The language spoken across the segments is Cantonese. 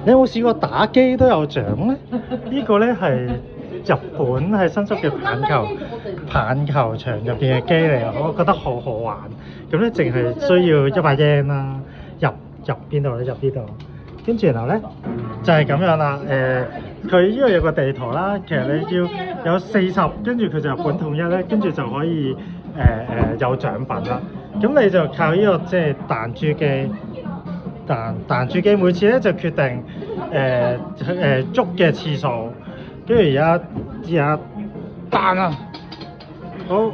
你有冇試過打機都有獎咧？呢個咧係日本係新出嘅棒球場入邊嘅機嚟，我覺得好好玩。咁咧淨係需要100 yen 啦，入邊度咧？入呢度，跟住然後咧就係咁樣啦。佢呢個有個地圖啦，其實你要有40，跟住佢就本統一咧，跟住就可以有獎品啦。咁你就靠呢個即係彈珠機。彈珠機每次咧就決定捉嘅次數，跟住而家彈啊！好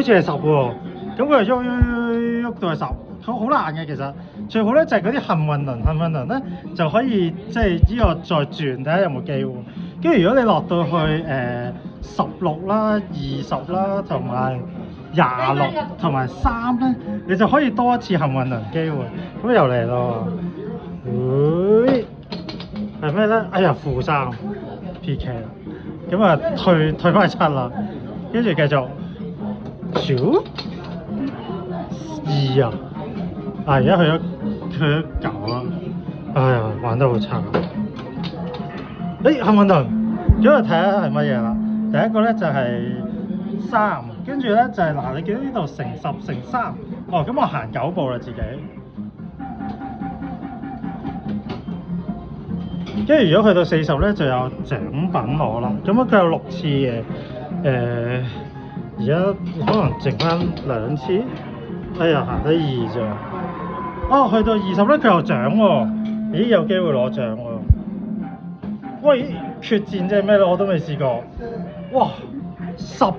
似係10喎，咁佢就喐到係10，好難嘅其實。最好咧就係嗰啲幸運輪咧就可以即係呢個再轉睇下有冇機會。跟住如果你落到去16啦、20啦同埋26同埋3咧，你就可以多一次幸運輪機會。咁又嚟咯，係咩咧？哎呀，負3 PK 啦，咁啊退翻7啦，跟住繼續2啊！而家去咗9啦，哎呀，玩得好差。幸運輪，咁就睇下係乜嘢啦。第一個咧就係3，跟住咧就係嗱，你見到呢度乘10乘3，咁我行9步啦自己。跟住如果去到40咧就有獎品攞啦。咁佢有6次嘅，而家可能剩翻2次。哎呀，行得2咋？去到20咧佢有獎喎。咦，有機會攞獎喎。喂，決戰即係咩咧？我都未試過。哇，10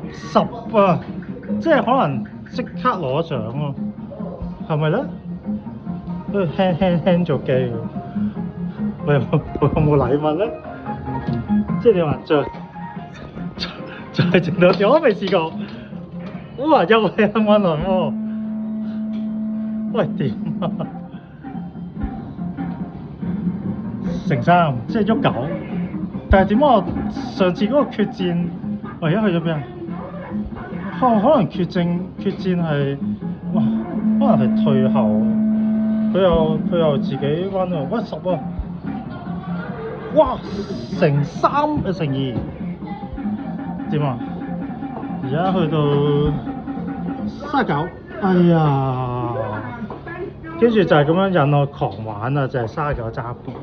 啊！即係可能即刻攞獎喎，係咪咧？輕咗機喎。我有冇禮物咧？即係你話再整多次，我都未試過。哇，又係幸運輪喎！喂，點啊？乘3，即係喐9。但係點解我上次嗰個決戰，我而家去咗邊啊？可能決戰係，哇，可能係退後。佢又自己彎到，喂10啊！哇，乘3乘2，點啊？而家去到39，哎呀！跟住就係咁樣引我狂玩啊！就係39揸盤。